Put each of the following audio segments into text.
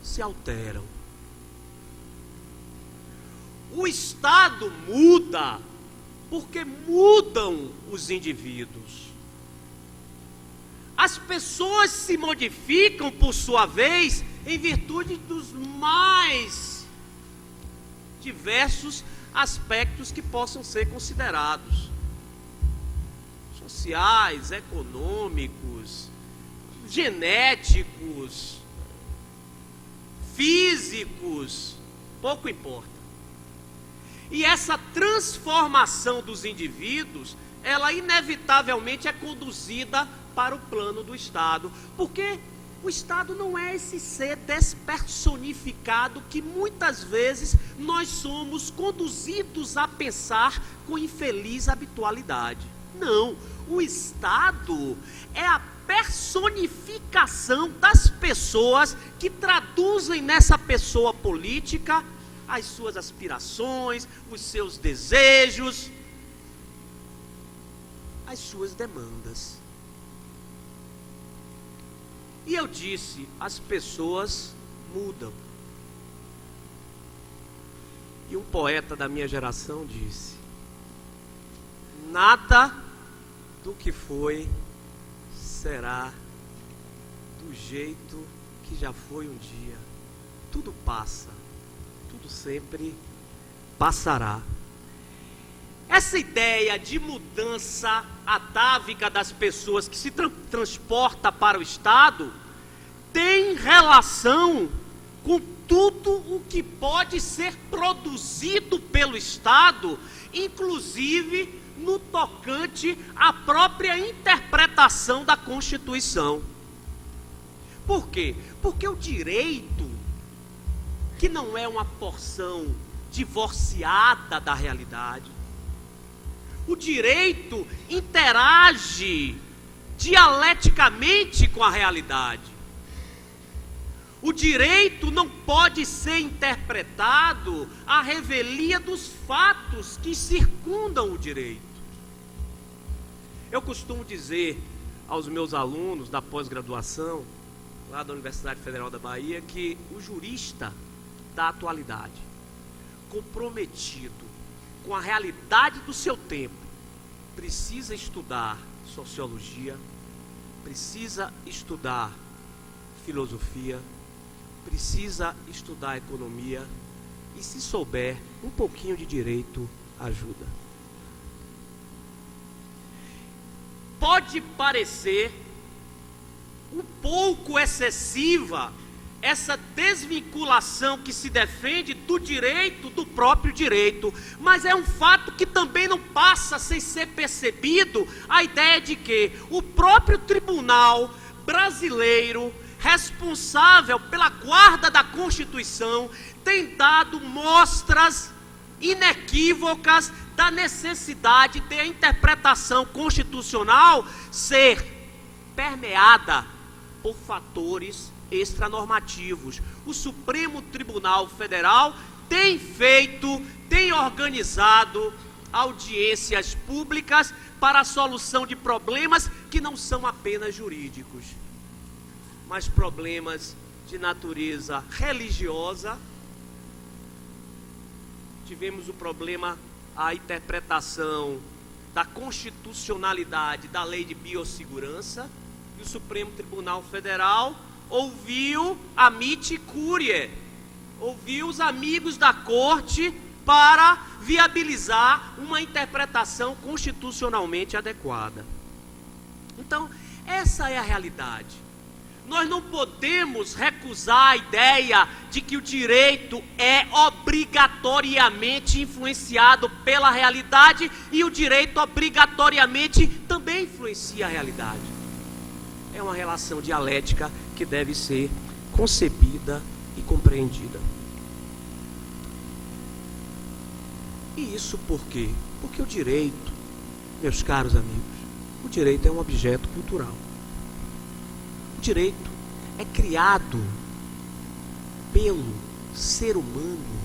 se alteram. O Estado muda porque mudam os indivíduos. As pessoas se modificam, por sua vez, em virtude dos mais diversos aspectos que possam ser considerados: sociais, econômicos, genéticos, físicos, pouco importa. E essa transformação dos indivíduos, ela inevitavelmente é conduzida para o plano do Estado, porque o Estado não é esse ser despersonificado que muitas vezes nós somos conduzidos a pensar com infeliz habitualidade. Não, o Estado é a personificação das pessoas que traduzem nessa pessoa política as suas aspirações, os seus desejos, as suas demandas. E eu disse, as pessoas mudam. E um poeta da minha geração disse: nada do que foi será do jeito que já foi um dia. Tudo passa, tudo sempre passará. Essa ideia de mudança atávica das pessoas que se transporta para o Estado tem relação com tudo o que pode ser produzido pelo Estado, inclusive no tocante à própria interpretação da Constituição. Por quê? Porque o direito, que não é uma porção divorciada da realidade, o direito interage dialeticamente com a realidade. O direito não pode ser interpretado à revelia dos fatos que circundam o direito. Eu costumo dizer aos meus alunos da pós-graduação, lá da Universidade Federal da Bahia, que o jurista da atualidade, comprometido com a realidade do seu tempo, precisa estudar sociologia, precisa estudar filosofia, precisa estudar economia, e se souber um pouquinho de direito, ajuda. Pode parecer um pouco excessiva essa desvinculação que se defende do direito, do próprio direito, mas é um fato que também não passa sem ser percebido a ideia de que o próprio tribunal brasileiro, responsável pela guarda da Constituição, tem dado mostras inequívocas da necessidade de a interpretação constitucional ser permeada por fatores extranormativos. O Supremo Tribunal Federal tem organizado audiências públicas para a solução de problemas que não são apenas jurídicos, mas problemas de natureza religiosa. Tivemos o problema, a interpretação da constitucionalidade da lei de biossegurança, e o Supremo Tribunal Federal ouviu a Mitti Curiae, ouviu os amigos da corte para viabilizar uma interpretação constitucionalmente adequada. Então, essa é a realidade. Nós não podemos recusar a ideia de que o direito é obrigatoriamente influenciado pela realidade, e o direito obrigatoriamente também influencia a realidade. É uma relação dialética que deve ser concebida e compreendida. E isso por quê? Porque o direito, meus caros amigos, o direito é um objeto cultural. O direito é criado pelo ser humano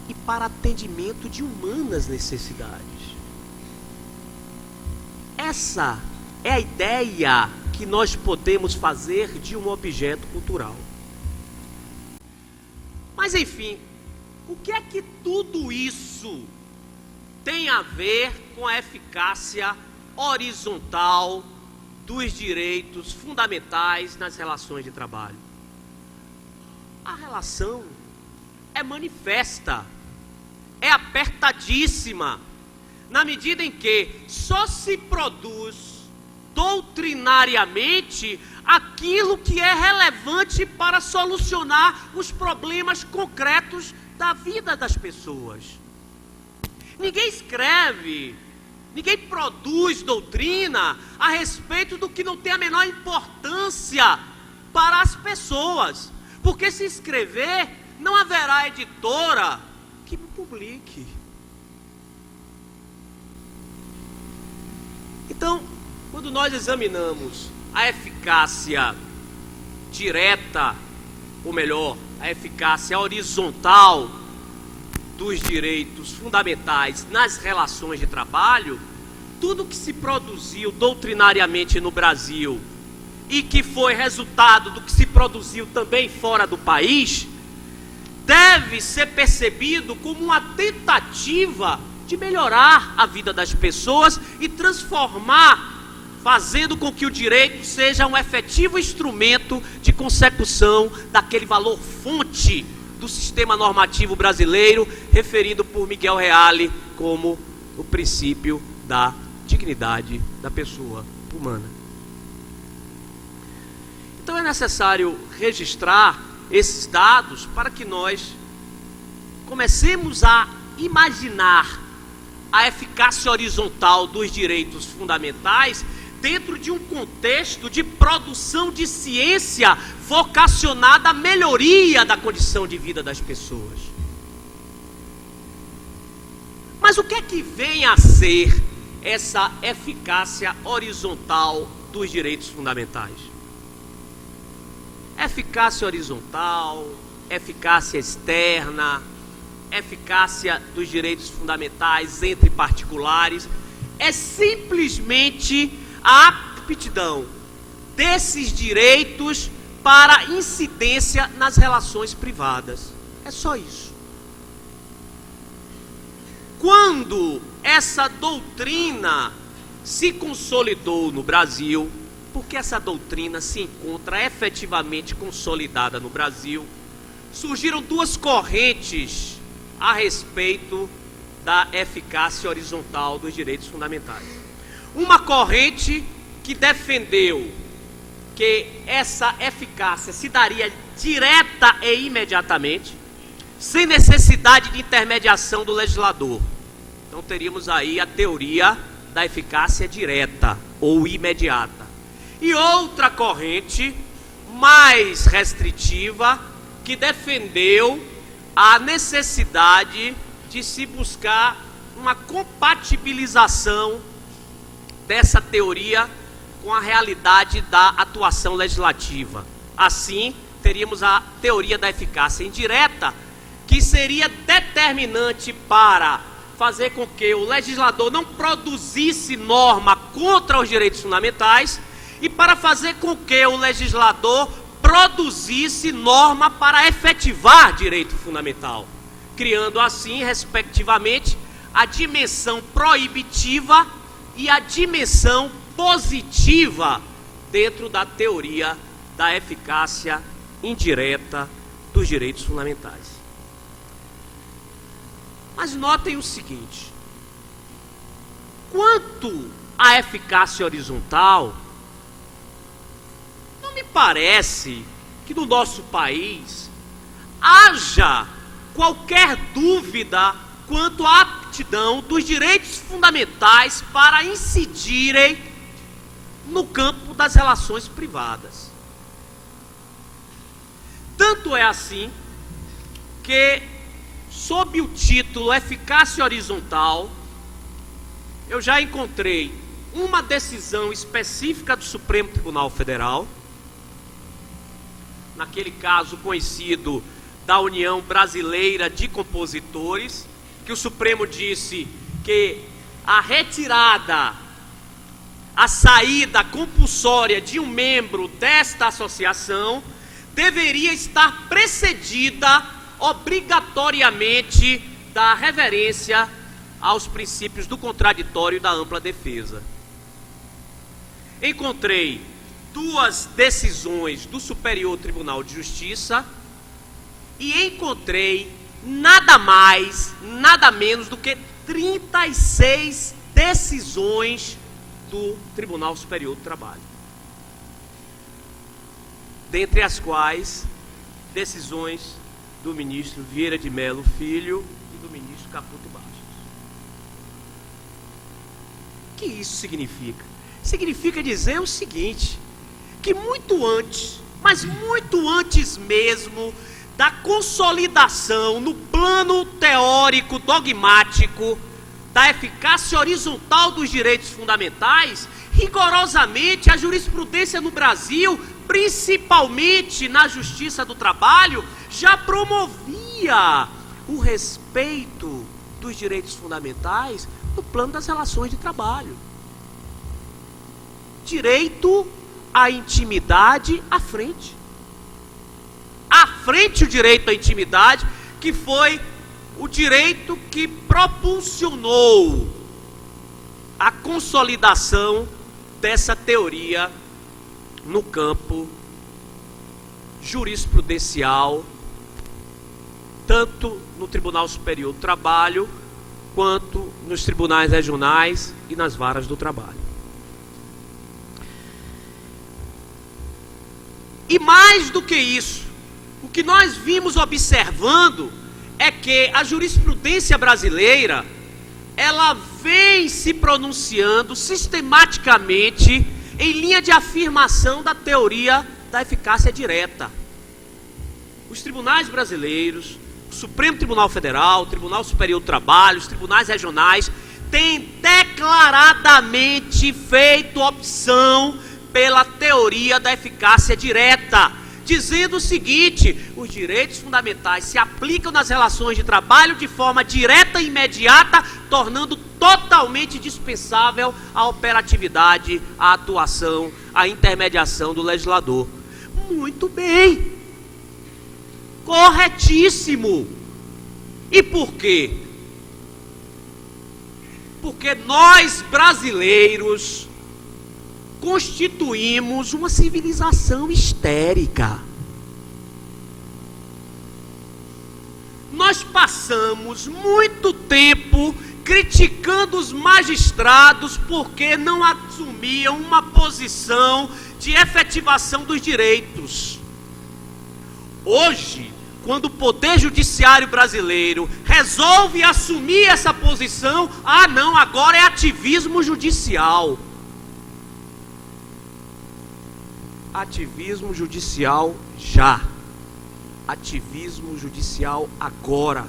e para atendimento de humanas necessidades. Essa é a ideia que nós podemos fazer de um objeto cultural. Mas enfim, o que é que tudo isso tem a ver com a eficácia horizontal dos direitos fundamentais nas relações de trabalho? A relação é manifesta, é apertadíssima, na medida em que só se produz doutrinariamente aquilo que é relevante para solucionar os problemas concretos da vida das pessoas. Ninguém escreve, ninguém produz doutrina a respeito do que não tem a menor importância para as pessoas, porque se escrever, não haverá editora que publique. Então, quando nós examinamos a eficácia direta, ou melhor, a eficácia horizontal dos direitos fundamentais nas relações de trabalho, tudo que se produziu doutrinariamente no Brasil e que foi resultado do que se produziu também fora do país, deve ser percebido como uma tentativa de melhorar a vida das pessoas e transformar, fazendo com que o direito seja um efetivo instrumento de consecução daquele valor fonte do sistema normativo brasileiro, referido por Miguel Reale como o princípio da dignidade da pessoa humana. Então é necessário registrar esses dados para que nós comecemos a imaginar a eficácia horizontal dos direitos fundamentais dentro de um contexto de produção de ciência vocacionada à melhoria da condição de vida das pessoas. Mas o que é que vem a ser essa eficácia horizontal dos direitos fundamentais? Eficácia horizontal, eficácia externa, eficácia dos direitos fundamentais entre particulares, é simplesmente a aptidão desses direitos para incidência nas relações privadas. É só isso. Quando essa doutrina se consolidou no Brasil, porque essa doutrina se encontra efetivamente consolidada no Brasil, surgiram duas correntes a respeito da eficácia horizontal dos direitos fundamentais. Uma corrente que defendeu que essa eficácia se daria direta e imediatamente, sem necessidade de intermediação do legislador. Então teríamos aí a teoria da eficácia direta ou imediata. E outra corrente mais restritiva que defendeu a necessidade de se buscar uma compatibilização dessa teoria com a realidade da atuação legislativa. Assim, teríamos a teoria da eficácia indireta, que seria determinante para fazer com que o legislador não produzisse norma contra os direitos fundamentais e para fazer com que o legislador produzisse norma para efetivar direito fundamental, criando assim, respectivamente, a dimensão proibitiva e a dimensão positiva dentro da teoria da eficácia indireta dos direitos fundamentais. Mas notem o seguinte: quanto à eficácia horizontal, não me parece que no nosso país haja qualquer dúvida quanto à aptidão dos direitos fundamentais para incidirem no campo das relações privadas. Tanto é assim que, sob o título Eficácia Horizontal, eu já encontrei uma decisão específica do Supremo Tribunal Federal, naquele caso conhecido da União Brasileira de Compositores, que o Supremo disse que a retirada, a saída compulsória de um membro desta associação deveria estar precedida obrigatoriamente da reverência aos princípios do contraditório e da ampla defesa. Encontrei 2 decisões do Superior Tribunal de Justiça e encontrei nada mais, nada menos do que 36 decisões do Tribunal Superior do Trabalho, dentre as quais decisões do ministro Vieira de Mello Filho e do ministro Caputo Bastos. O que isso significa? Significa dizer o seguinte, que muito antes, mas muito antes mesmo da consolidação no plano teórico dogmático da eficácia horizontal dos direitos fundamentais, rigorosamente a jurisprudência no Brasil, principalmente na Justiça do Trabalho, já promovia o respeito dos direitos fundamentais no plano das relações de trabalho. Direito à intimidade à frente. À frente o direito à intimidade, que foi o direito que propulsionou a consolidação dessa teoria no campo jurisprudencial, tanto no Tribunal Superior do Trabalho, quanto nos tribunais regionais e nas varas do trabalho. E mais do que isso, o que nós vimos observando é que a jurisprudência brasileira, ela vem se pronunciando sistematicamente em linha de afirmação da teoria da eficácia direta. Os tribunais brasileiros, o Supremo Tribunal Federal, o Tribunal Superior do Trabalho, os tribunais regionais, têm declaradamente feito opção pela teoria da eficácia direta, dizendo o seguinte: os direitos fundamentais se aplicam nas relações de trabalho de forma direta e imediata, tornando totalmente dispensável a operatividade, a atuação, a intermediação do legislador. Muito bem, corretíssimo. E por quê? Porque nós brasileiros constituímos uma civilização histérica. Nós passamos muito tempo criticando os magistrados porque não assumiam uma posição de efetivação dos direitos. Hoje, quando o Poder Judiciário brasileiro resolve assumir essa posição, não, agora é ativismo judicial. Ativismo judicial já. Ativismo judicial agora.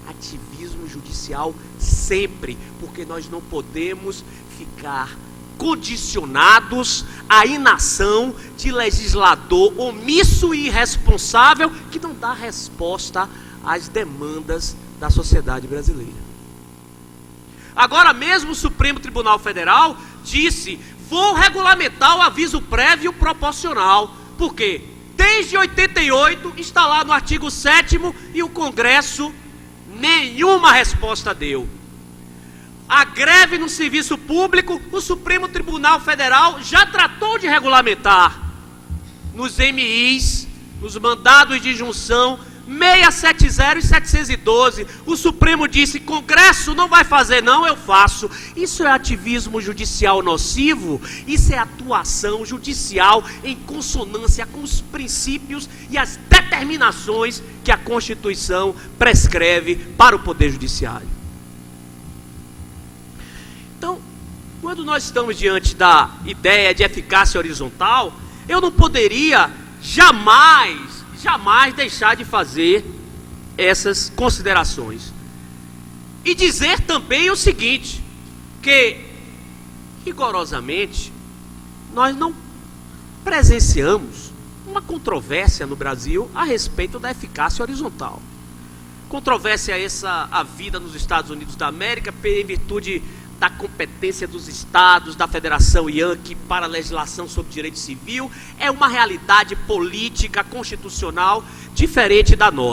Ativismo judicial sempre, porque nós não podemos ficar condicionados à inação de legislador omisso e irresponsável que não dá resposta às demandas da sociedade brasileira. Agora mesmo o Supremo Tribunal Federal disse: vou regulamentar o aviso prévio proporcional. Por quê? Desde 88 está lá no artigo 7º e o Congresso nenhuma resposta deu. A greve no serviço público, o Supremo Tribunal Federal já tratou de regulamentar. Nos MIs, nos mandados de junção 670 e 712, o Supremo disse: Congresso não vai fazer não, eu faço. Isso é ativismo judicial nocivo? Isso é atuação judicial em consonância com os princípios e as determinações que a Constituição prescreve para o Poder Judiciário. Então, quando nós estamos diante da ideia de eficácia horizontal, eu não poderia jamais deixar de fazer essas considerações. E dizer também o seguinte, que rigorosamente nós não presenciamos uma controvérsia no Brasil a respeito da eficácia horizontal. Controvérsia essa havida nos Estados Unidos da América em virtude da competência dos estados, da Federação Yankee para a legislação sobre direito civil, é uma realidade política constitucional diferente da nossa.